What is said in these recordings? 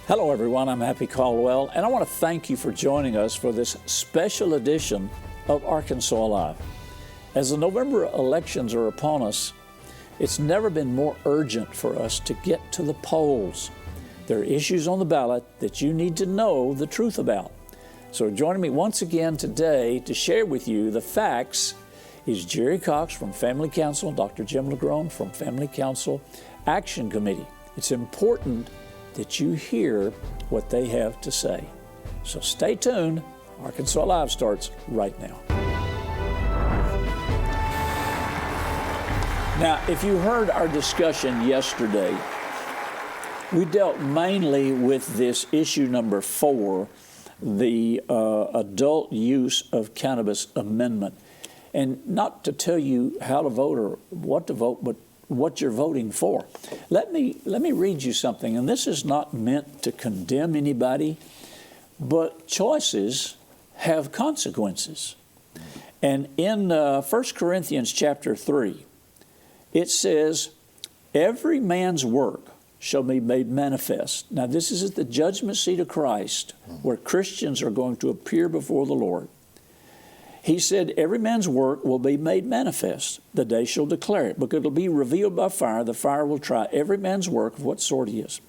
Hello everyone, I'm Happy Caldwell, and I want to thank you for joining us for this special edition of Arkansas Live. As the November elections are upon us, it's never been more urgent for us to get to the polls. There are issues on the ballot that you need to know the truth about. So joining me once again today to share with you the facts is Jerry Cox from Family Council, Dr. Jim LeGrone from Family Council Action Committee. It's important that you hear what they have to say. So stay tuned. Arkansas Live starts right now. Now, if you heard our discussion yesterday, we dealt mainly with this issue number 4, the adult use of cannabis amendment. And not to tell you how to vote or what to vote, but what you're voting for. Let me read you something, and this is not meant to condemn anybody, but choices have consequences. And in 1 Corinthians chapter 3, it says, every man's work shall be made manifest. Now this is at the judgment seat of Christ, where Christians are going to appear before the Lord. He said, every man's work will be made manifest. The day shall declare it, because it will be revealed by fire. The fire will try every man's work of what sort he is.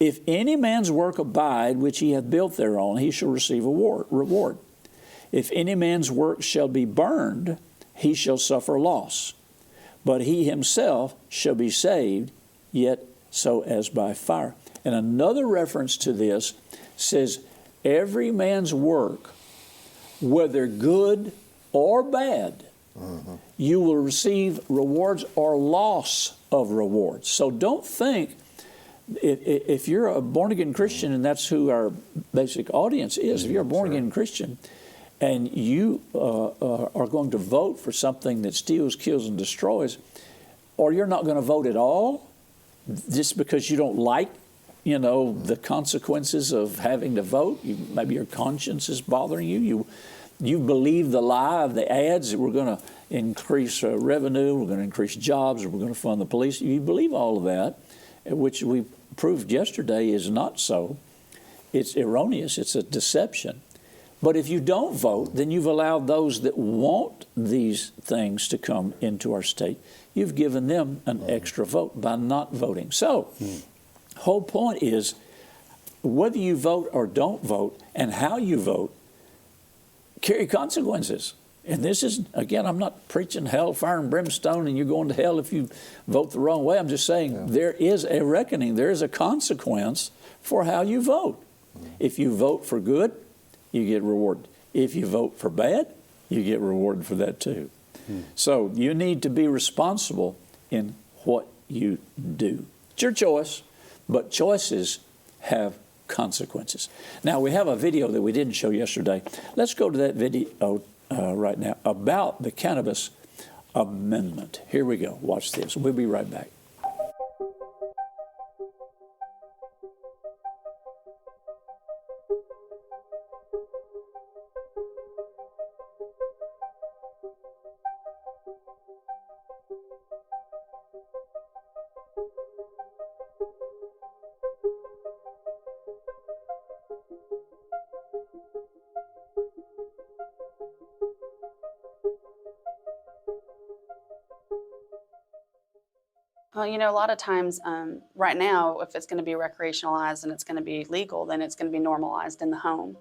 If any man's work abide, which he hath built thereon, he shall receive a reward. If any man's work shall be burned, he shall suffer loss. But he himself shall be saved, yet so as by fire. And another reference to this says, every man's work, whether good or bad, you will receive rewards or loss of rewards. So don't think, if you're a born-again Christian, and that's who our basic audience is, if you're a born-again Christian and you are going to vote for something that steals, kills, and destroys, or you're not going to vote at all, just because you don't like the consequences of having to vote. Maybe your conscience is bothering you. You believe the lie of the ads that we're going to increase revenue, we're going to increase jobs, or we're going to fund the police. You believe all of that, which we proved yesterday is not so. It's erroneous. It's a deception. But if you don't vote, then you've allowed those that want these things to come into our state, you've given them an extra vote by not voting. So, whole point is, whether you vote or don't vote and how you vote carry consequences. And this is, again, I'm not preaching hell, fire, and brimstone, and you're going to hell if you vote the wrong way. I'm just saying there is a reckoning. There is a consequence for how you vote. If you vote for good, you get rewarded. If you vote for bad, you get rewarded for that too. So you need to be responsible in what you do. It's your choice, but choices have consequences. Now, we have a video that we didn't show yesterday. Let's go to that video right now about the cannabis amendment. Here we go. Watch this. We'll be right back. Well, a lot of times right now, if it's going to be recreationalized and it's going to be legal, then it's going to be normalized in the home.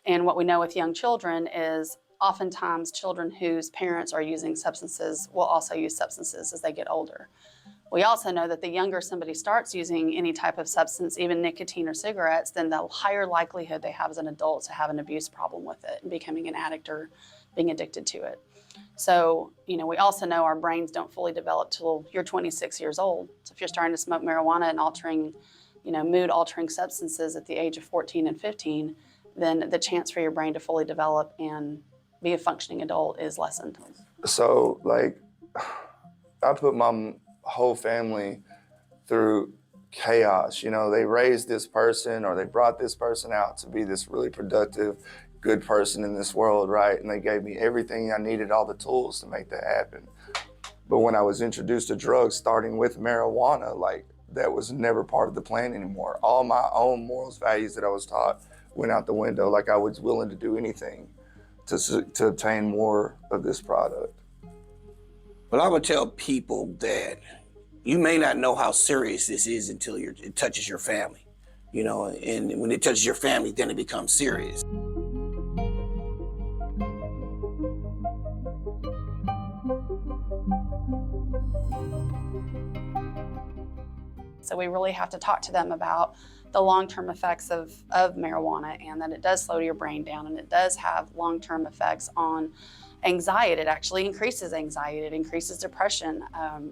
And what we know with young children is oftentimes children whose parents are using substances will also use substances as they get older. We also know that the younger somebody starts using any type of substance, even nicotine or cigarettes, then the higher likelihood they have as an adult to have an abuse problem with it and becoming an addict or being addicted to it. So, we also know our brains don't fully develop till you're 26 years old. So if you're starting to smoke marijuana and altering, mood-altering substances at the age of 14 and 15, then the chance for your brain to fully develop and be a functioning adult is lessened. So, I put my whole family through chaos. They raised this person or they brought this person out to be this really productive, good person in this world, right? And they gave me everything I needed, all the tools to make that happen. But when I was introduced to drugs, starting with marijuana, that was never part of the plan anymore. All my own morals, values that I was taught went out the window. Like I was willing to do anything to obtain more of this product. Well, I would tell people that you may not know how serious this is until it touches your family, you know, and when it touches your family, then it becomes serious. So we really have to talk to them about the long-term effects of marijuana, and that it does slow your brain down, and it does have long-term effects on anxiety. It actually increases anxiety, it increases depression.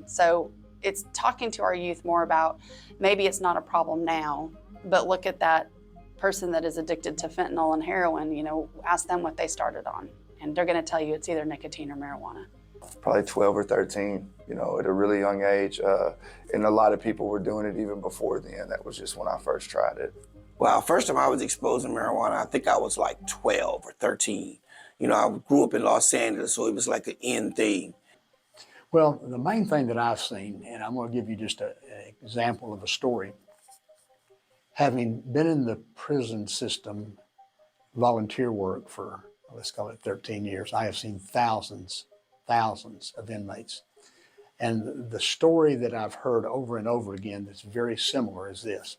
So it's talking to our youth more about maybe it's not a problem now, but look at that person that is addicted to fentanyl and heroin, you know, ask them what they started on, and they're gonna tell you it's either nicotine or marijuana. Probably 12 or 13, you know, at a really young age. And a lot of people were doing it even before then. That was just when I first tried it. Well, first time I was exposed to marijuana, I think I was like 12 or 13. You know, I grew up in Los Angeles, so it was like an in thing. Well, the main thing that I've seen, and I'm going to give you just an example of a story. Having been in the prison system, volunteer work for, let's call it 13 years, I have seen thousands of inmates. And the story that I've heard over and over again that's very similar is this.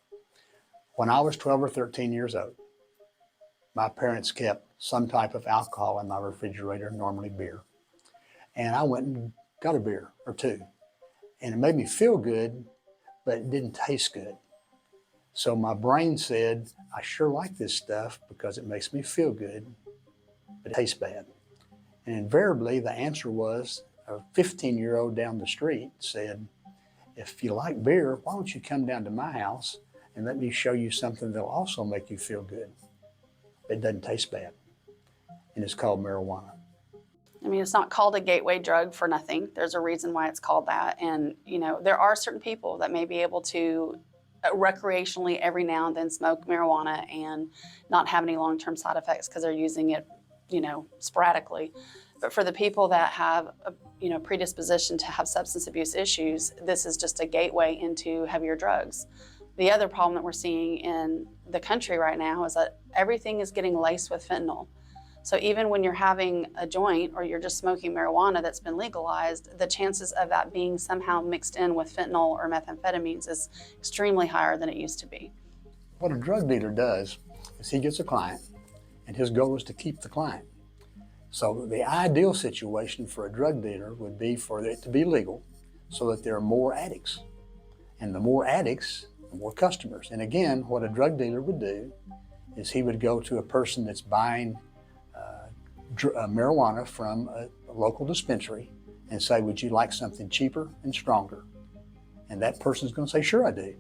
When I was 12 or 13 years old, my parents kept some type of alcohol in my refrigerator, normally beer. And I went and got a beer or two. And it made me feel good, but it didn't taste good. So my brain said, I sure like this stuff because it makes me feel good, but it tastes bad. And invariably, the answer was a 15-year-old down the street said, if you like beer, why don't you come down to my house and let me show you something that'll also make you feel good. It doesn't taste bad. And it's called marijuana. I mean, it's not called a gateway drug for nothing. There's a reason why it's called that. And, you know, there are certain people that may be able to recreationally every now and then smoke marijuana and not have any long-term side effects because they're using it, you know, sporadically. But for the people that have a, you know, predisposition to have substance abuse issues, this is just a gateway into heavier drugs. The other problem that we're seeing in the country right now is that everything is getting laced with fentanyl. So even when you're having a joint or you're just smoking marijuana that's been legalized, the chances of that being somehow mixed in with fentanyl or methamphetamines is extremely higher than it used to be. What a drug dealer does is he gets a client, and his goal is to keep the client. So the ideal situation for a drug dealer would be for it to be legal so that there are more addicts. And the more addicts, the more customers. And again, what a drug dealer would do is he would go to a person that's buying marijuana from a local dispensary and say, would you like something cheaper and stronger? And that person's going to say, sure, I do.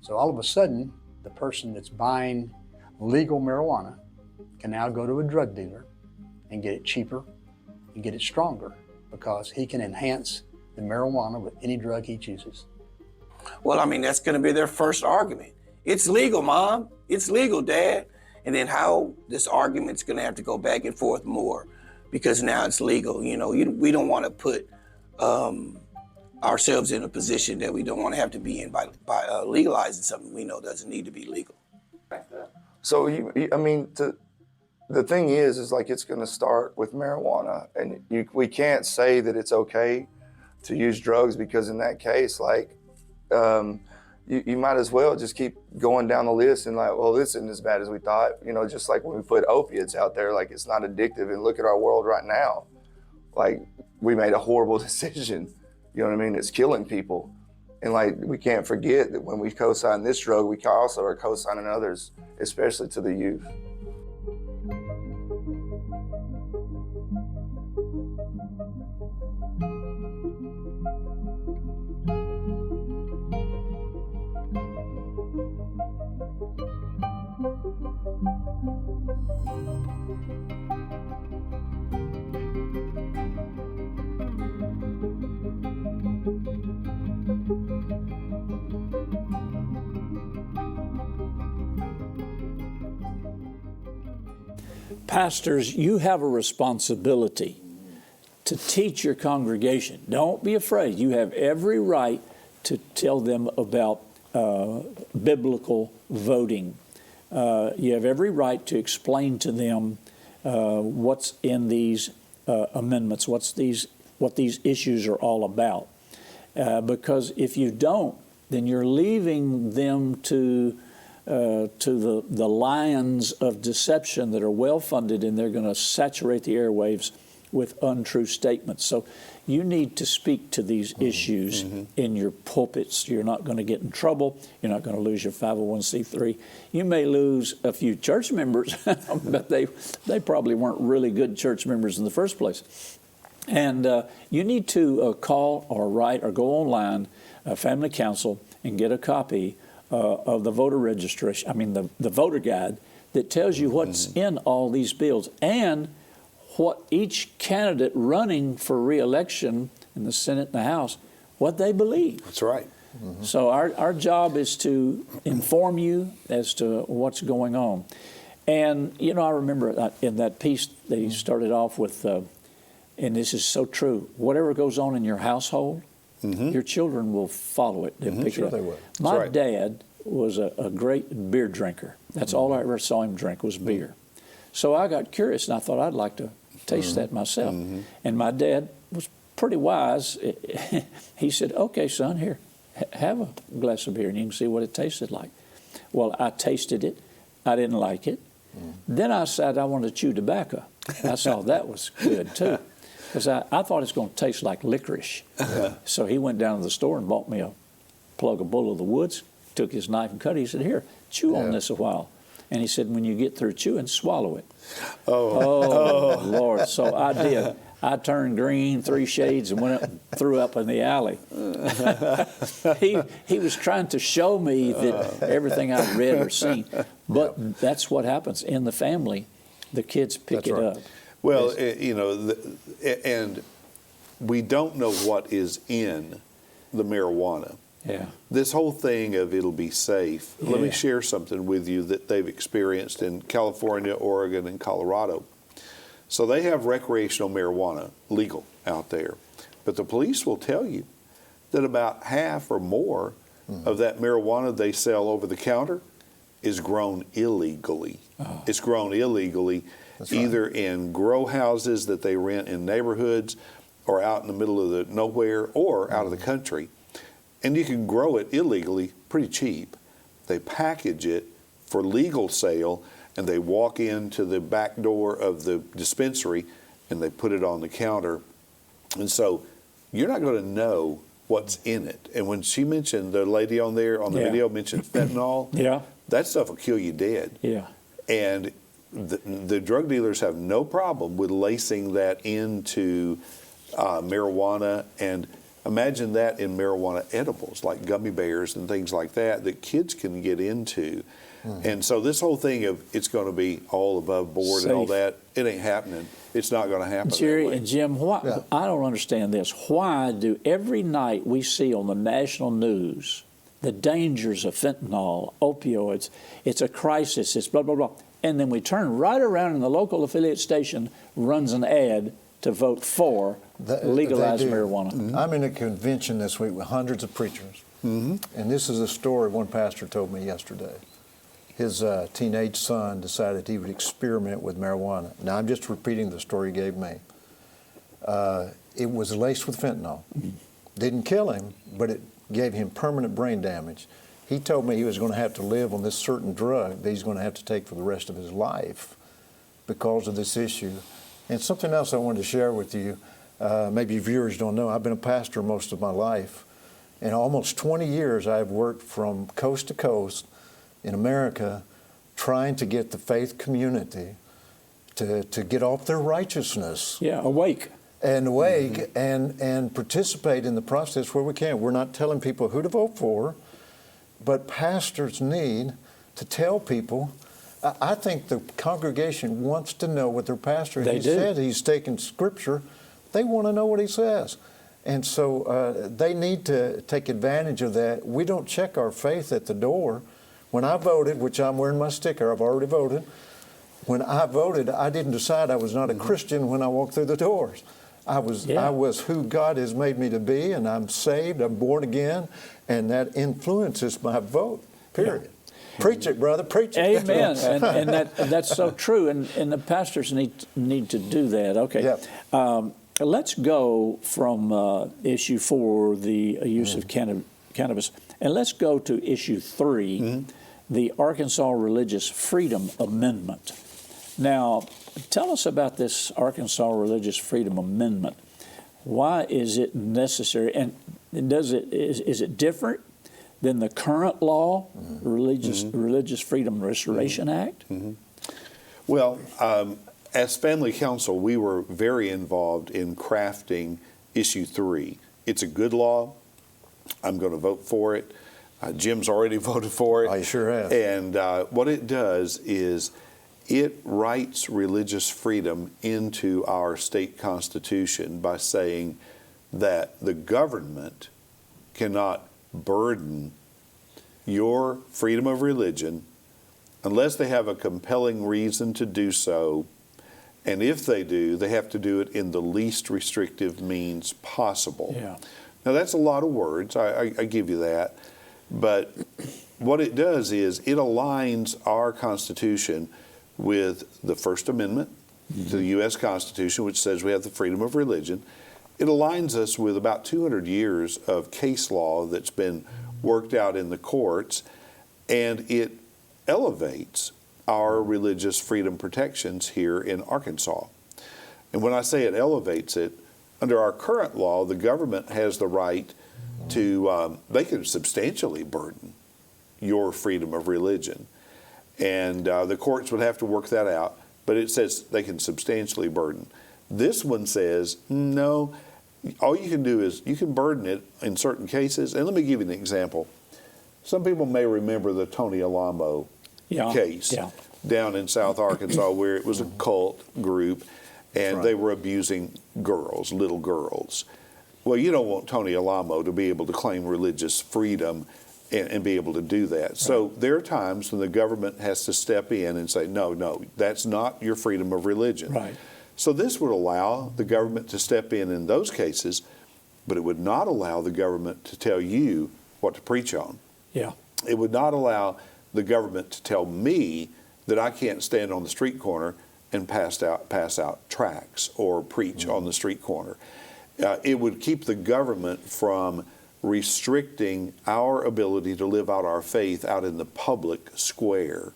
So all of a sudden, the person that's buying legal marijuana can now go to a drug dealer and get it cheaper and get it stronger because he can enhance the marijuana with any drug he chooses. Well, I mean, that's going to be their first argument. It's legal, Mom. It's legal, Dad. And then how this argument's going to have to go back and forth more because now it's legal. You know, we don't want to put ourselves in a position that we don't want to have to be in by legalizing something we know doesn't need to be legal. So, I mean, the thing is like it's going to start with marijuana. And we can't say that it's okay to use drugs because in that case, like, you might as well just keep going down the list and like, well, this isn't as bad as we thought. You know, just like when we put opiates out there, like it's not addictive. And look at our world right now. Like we made a horrible decision. You know what I mean? It's killing people. And like, we can't forget that when we co-sign this drug, we also are co-signing others, especially to the youth. Pastors, you have a responsibility to teach your congregation. Don't be afraid. You have every right to tell them about biblical voting. You have every right to explain to them what's in these amendments, what these issues are all about. Because if you don't, then you're leaving them to the lions of deception that are well funded, and they're going to saturate the airwaves with untrue statements. So you need to speak to these issues in your pulpits. You're not going to get in trouble. You're not going to lose your 501c3. You may lose a few church members, but they probably weren't really good church members in the first place. And you need to call or write or go online, Family Council, and get a copy of the voter registration, the voter guide that tells you what's in all these bills and what each candidate running for re-election in the Senate and the House, what they believe. That's right. So our job is to inform you as to what's going on. And, I remember in that piece that he started off with, and this is so true, whatever goes on in your household, your children will follow it. They'll pick it up. They will. My right. dad was a great beer drinker. That's all I ever saw him drink was beer. So I got curious, and I thought I'd like to taste that myself. And my dad was pretty wise. He said, okay, son, here, have a glass of beer, and you can see what it tasted like. Well, I tasted it. I didn't like it. Then I decided I wanted to chew tobacco. I saw that was good, too. Because I thought it's going to taste like licorice. So he went down to the store and bought me a plug of Bull of the Woods, took his knife and cut it. He said, here, chew on this a while. And he said, when you get through chewing, swallow it. Oh, Lord. So I did. I turned green, 3 shades, and went up and threw up in the alley. He was trying to show me that everything I'd read or seen. But that's what happens in the family. The kids pick it up. Well, and we don't know what is in the marijuana. Yeah. This whole thing of it'll be safe. Let me share something with you that they've experienced in California, Oregon, and Colorado. So they have recreational marijuana legal out there. But the police will tell you that about half or more of that marijuana they sell over the counter is grown illegally. It's grown illegally either in grow houses that they rent in neighborhoods or out in the middle of the nowhere or out of the country. And you can grow it illegally pretty cheap. They package it for legal sale, and they walk into the back door of the dispensary and they put it on the counter. And so you're not going to know what's in it. And when she mentioned, the lady on there on the video mentioned fentanyl, that stuff will kill you dead. Yeah. And the drug dealers have no problem with lacing that into marijuana. And imagine that in marijuana edibles, like gummy bears and things like that kids can get into. And so this whole thing of it's going to be all above board Safe. And all that, it ain't happening. It's not going to happen. Jerry that way. and Jim, I don't understand this. Why do every night we see on the national news the dangers of fentanyl, opioids, it's a crisis, it's blah, blah, blah. And then we turn right around and the local affiliate station runs an ad to vote for legalized marijuana. I'm in a convention this week with hundreds of preachers. And this is a story one pastor told me yesterday. His teenage son decided he would experiment with marijuana. Now, I'm just repeating the story he gave me. It was laced with fentanyl. Didn't kill him, but it gave him permanent brain damage. He told me he was going to have to live on this certain drug that he's going to have to take for the rest of his life because of this issue. And something else I wanted to share with you, maybe viewers don't know, I've been a pastor most of my life. In almost 20 years, I've worked from coast to coast in America trying to get the faith community to get off their righteousness. Awake. And participate in the process where we can. We're not telling people who to vote for, but pastors need to tell people. I think the congregation wants to know what their pastor said. He's taken Scripture. They want to know what he says. And so they need to take advantage of that. We don't check our faith at the door. When I voted, which I'm wearing my sticker, I've already voted. When I voted, I didn't decide I was not a Christian when I walked through the doors. I was Yeah. I was who God has made me to be, and I'm saved. I'm born again, and that influences my vote. Period. Preach it, brother. Preach it. Amen. and that's so true. And the pastors need to do that. Okay. Yeah. Let's go from issue 4, the use of cannabis, and let's go to issue 3, the Arkansas Religious Freedom Amendment. Now, tell us about this Arkansas Religious Freedom Amendment. Why is it necessary, and is it different than the current law, Religious Freedom Restoration Act? Well, as family council, we were very involved in crafting issue 3. It's a good law. I'm going to vote for it. Jim's already voted for it. I sure have. And what it does is it writes religious freedom into our state constitution by saying that the government cannot burden your freedom of religion unless they have a compelling reason to do so. And if they do, they have to do it in the least restrictive means possible. Yeah. Now, that's a lot of words. I give you that. But what it does is it aligns our Constitution with the First Amendment to the U.S. Constitution, which says we have the freedom of religion. It aligns us with about 200 years of case law that's been worked out in the courts, and it elevates our religious freedom protections here in Arkansas. And when I say it elevates it, under our current law, the government has the right to, they can substantially burden your freedom of religion. And the courts would have to work that out, but it says they can substantially burden. This one says, no, all you can do is you can burden it in certain cases. And let me give you an example. Some people may remember the Tony Alamo case down in South Arkansas where it was a cult group and they were abusing girls, little girls. Well, you don't want Tony Alamo to be able to claim religious freedom and be able to do that. Right. So there are times when the government has to step in and say, no, that's not your freedom of religion. Right. So this would allow the government to step in those cases, but it would not allow the government to tell you what to preach on. Yeah. It would not allow the government to tell me that I can't stand on the street corner and pass out tracts or preach on the street corner. It would keep the government from restricting our ability to live out our faith out in the public square.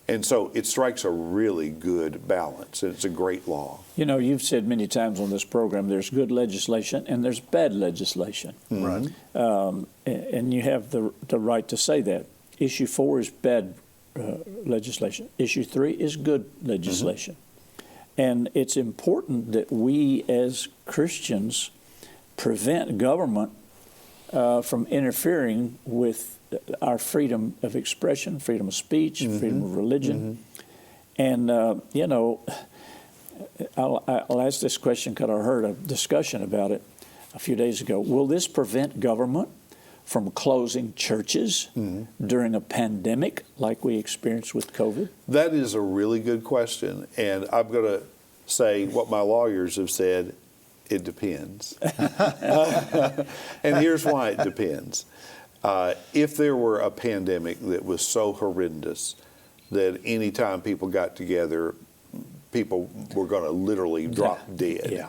And so it strikes a really good balance, and it's a great law. You know, you've said many times on this program, there's good legislation and there's bad legislation. Right. And you have the right to say that. Issue 4 is bad legislation. Issue 3 is good legislation. And it's important that we as Christians prevent government from interfering with our freedom of expression, freedom of speech, freedom of religion. And, you know, I'll ask this question because I heard a discussion about it a few days ago. Will this prevent government from closing churches during a pandemic like we experienced with COVID? That is a really good question. And I'm going to say what my lawyers have said. It depends. And here's why it depends. If there were a pandemic that was so horrendous that any time people got together, people were going to literally drop dead,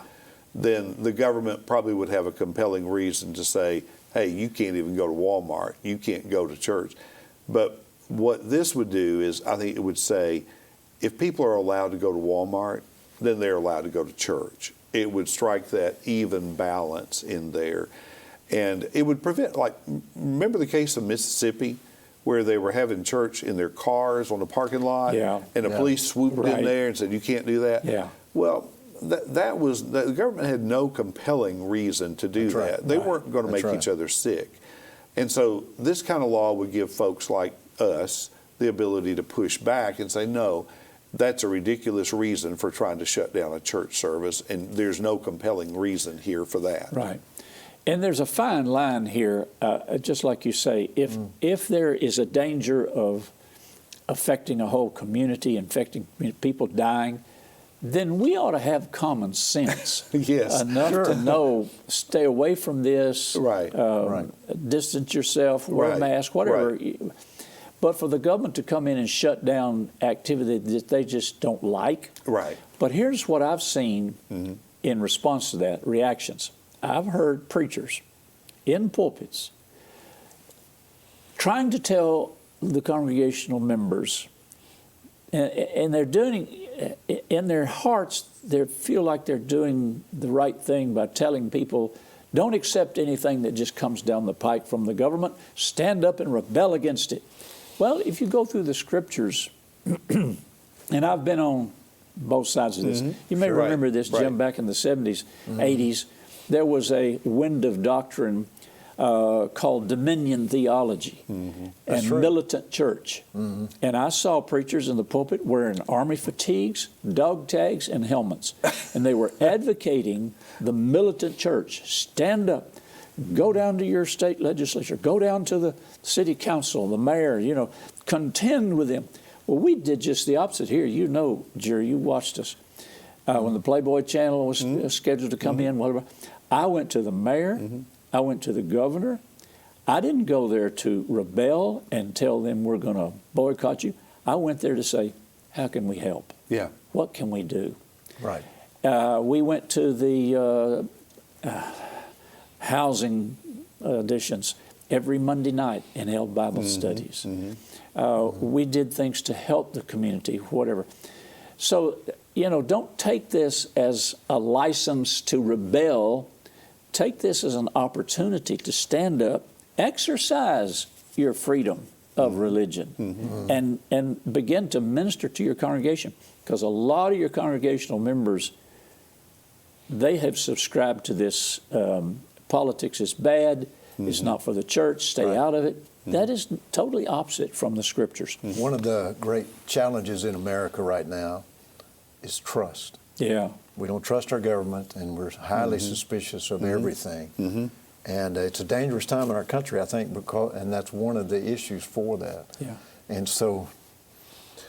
then the government probably would have a compelling reason to say, hey, you can't even go to Walmart. You can't go to church. But what this would do is I think it would say, if people are allowed to go to Walmart, then they're allowed to go to church. It would strike that even balance in there. And it would prevent, like, remember the case of Mississippi where they were having church in their cars on the parking lot? Yeah. And the police swooped in there and said, you can't do that? Yeah. Well, the government had no compelling reason to do that. They weren't going to make each other sick. And so this kind of law would give folks like us the ability to push back and say, no, that's a ridiculous reason for trying to shut down a church service, and there's no compelling reason here for that. Right. And there's a fine line here, just like you say, if there is a danger of affecting a whole community, infecting people dying, then we ought to have common sense. Yes. Enough to know, stay away from this. Right. Distance yourself, wear a Right. mask, whatever. Right. But for the government to come in and shut down activity that they just don't like. Right. But here's what I've seen in response to that, reactions. I've heard preachers in pulpits trying to tell the congregational members, and they're doing, in their hearts, they feel like they're doing the right thing by telling people, don't accept anything that just comes down the pike from the government. Stand up and rebel against it. Well, if you go through the scriptures, and I've been on both sides of this. You may Right. remember this, Jim, back in the 70s, 80s, there was a wind of doctrine called dominion theology and militant church. And I saw preachers in the pulpit wearing army fatigues, dog tags, and helmets. And they were advocating the militant church. Stand up. Go down to your state legislature. Go down to the city council, the mayor, contend with them. Well, we did just the opposite here. You know, Jerry, you watched us. When the Playboy Channel was scheduled to come in, whatever, I went to the mayor. I went to the governor. I didn't go there to rebel and tell them we're going to boycott you. I went there to say, how can we help? Yeah. What can we do? Right. We went to the housing additions every Monday night and held Bible studies. We did things to help the community, whatever. So, don't take this as a license to rebel. Take this as an opportunity to stand up, exercise your freedom of religion, and begin to minister to your congregation. Because a lot of your congregational members, they have subscribed to this politics is bad, it's not for the church, stay out of it. That is totally opposite from the scriptures. One of the great challenges in America right now is trust. Yeah. We don't trust our government, and we're highly suspicious of everything. And it's a dangerous time in our country, I think, and that's one of the issues for that. Yeah. And so,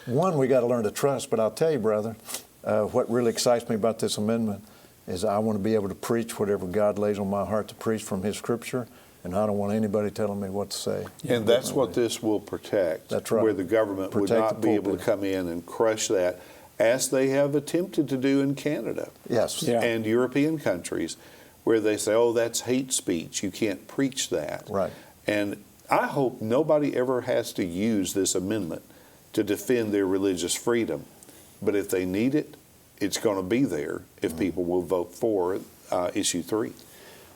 one, we got to learn to trust. But I'll tell you, brother, what really excites me about this amendment is I want to be able to preach whatever God lays on my heart to preach from His Scripture, and I don't want anybody telling me what to say. And that's what this will protect. That's right. Where the government would Protect not the be able to pulpit. come in and crush that, as they have attempted to do in Canada Yes. Yeah. and European countries, where they say, oh, that's hate speech. You can't preach that. Right. And I hope nobody ever has to use this amendment to defend their religious freedom. But if they need it, it's going to be there if people will vote for issue 3.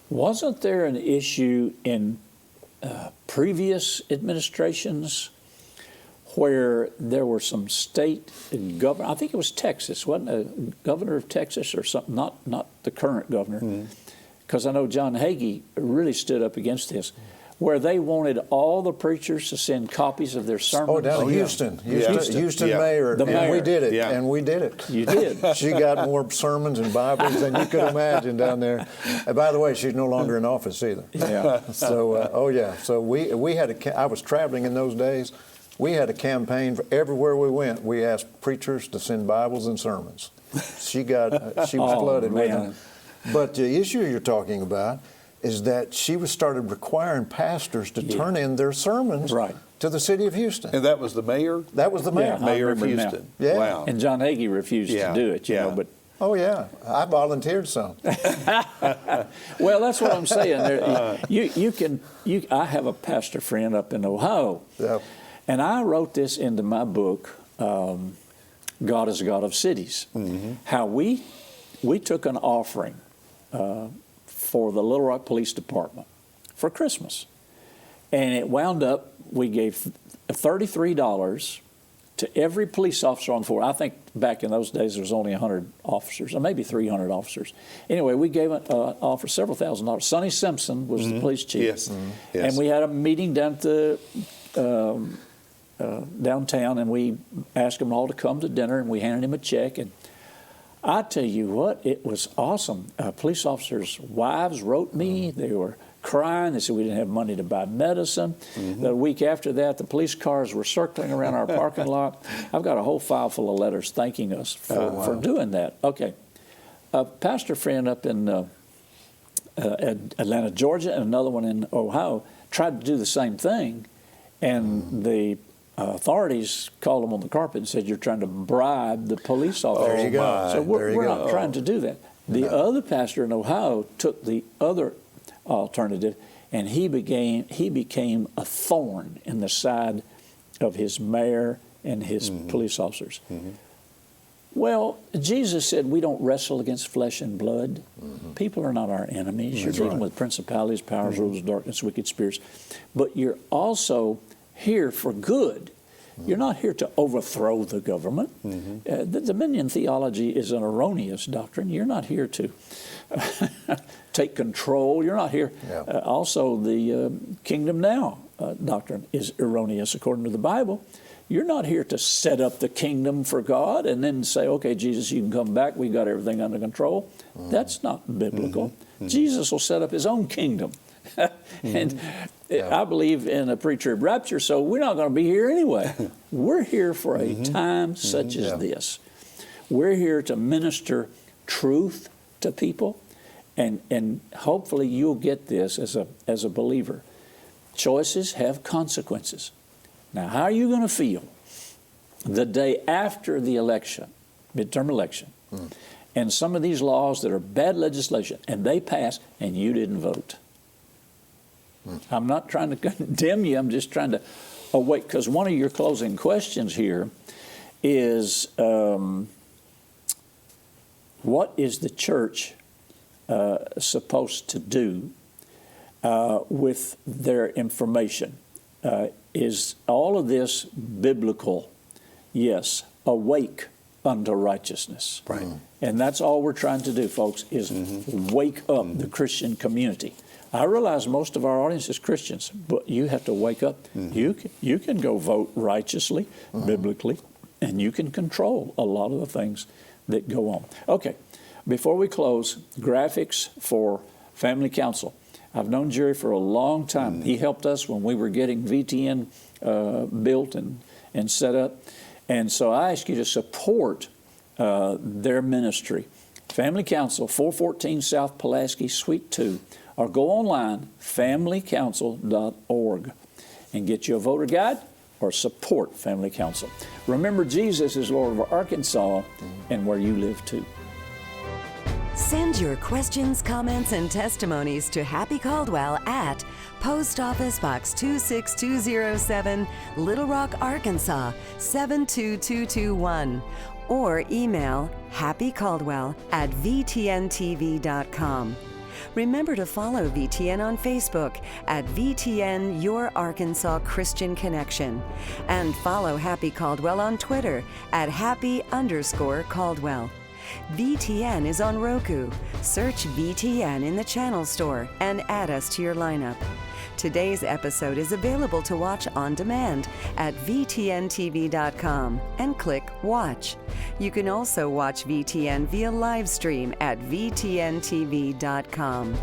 Wasn't there an issue in previous administrations where there were some state governor, I think it was Texas, wasn't it? A governor of Texas or something, not the current governor, because I know John Hagee really stood up against this, where they wanted all the preachers to send copies of their sermons. Oh, down in Houston. Houston Yeah. mayor. The and mayor. we did it. Yeah. And we did it. You did. She got more sermons and Bibles than you could imagine down there. And by the way, she's no longer in office either. Yeah. So, So we had I was traveling in those days. We had a campaign for everywhere we went. We asked preachers to send Bibles and sermons. She was flooded with man. them. But the issue you're talking about is that she started requiring pastors to turn in their sermons to the city of Houston. And that was the mayor? That was the mayor. Yeah. I Mayor of remember now. Houston. Yeah. Wow. And John Hagee refused to do it, you know, but Oh yeah, I volunteered some. well, that's what I'm saying. I have a pastor friend up in Ohio, and I wrote this into my book, God is a God of Cities. How we took an offering for the Little Rock Police Department for Christmas, and it wound up we gave $33 to every police officer on the force. I think back in those days there was only 100 officers, or maybe 300 officers. Anyway, we gave an offer several $1,000s. Sonny Simpson was the police chief. Yes. Yes. And we had a meeting down at the downtown, and we asked them all to come to dinner, and we handed him a check. And I tell you what, it was awesome. Police officers' wives wrote me. They were crying. They said we didn't have money to buy medicine. The week after that, the police cars were circling around our parking lot. I've got a whole file full of letters thanking us for doing that. Okay. A pastor friend up in Atlanta, Georgia, and another one in Ohio tried to do the same thing, and the authorities called them on the carpet and said, you're trying to bribe the police officers. There you go. So There you we're go. not trying to do that. The other pastor in Ohio took the other alternative, and he became a thorn in the side of his mayor and his police officers. Well, Jesus said we don't wrestle against flesh and blood. People are not our enemies. You're dealing with principalities, powers, rulers of darkness, wicked spirits. But you're also here for good. You're not here to overthrow the government. The dominion theology is an erroneous doctrine. You're not here to take control. You're not here. Also, the kingdom now doctrine is erroneous according to the Bible. You're not here to set up the kingdom for God and then say, okay, Jesus, you can come back. We got everything under control. That's not biblical. Jesus will set up his own kingdom. And I believe in a pre-trib rapture, so we're not going to be here anyway. We're here for a time such as this. We're here to minister truth to people, and hopefully you'll get this as a believer. Choices have consequences. Now, how are you going to feel the day after the election, midterm election, and some of these laws that are bad legislation, and they pass, and you didn't vote? I'm not trying to condemn you. I'm just trying to awake, because one of your closing questions here is, what is the church supposed to do with their information? Is all of this biblical? Yes. Awake unto righteousness. Right. And that's all we're trying to do, folks, is wake up the Christian community. I realize most of our audience is Christians, but you have to wake up. You can go vote righteously, biblically, and you can control a lot of the things that go on. Okay, before we close, graphics for Family Council. I've known Jerry for a long time. He helped us when we were getting VTN built and set up. And so I ask you to support their ministry. Family Council, 414 South Pulaski, Suite 2. Or go online, familycouncil.org, and get you a voter guide or support Family Council. Remember, Jesus is Lord of Arkansas and where you live too. Send your questions, comments, and testimonies to Happy Caldwell at Post Office Box 26207, Little Rock, Arkansas 72221, or email happycaldwell@vtntv.com. Remember to follow VTN on Facebook at VTN Your Arkansas Christian Connection, and follow Happy Caldwell on Twitter at Happy_Caldwell. VTN is on Roku. Search VTN in the channel store and add us to your lineup. Today's episode is available to watch on demand at VTNTV.com and click Watch. You can also watch VTN via live stream at VTNTV.com.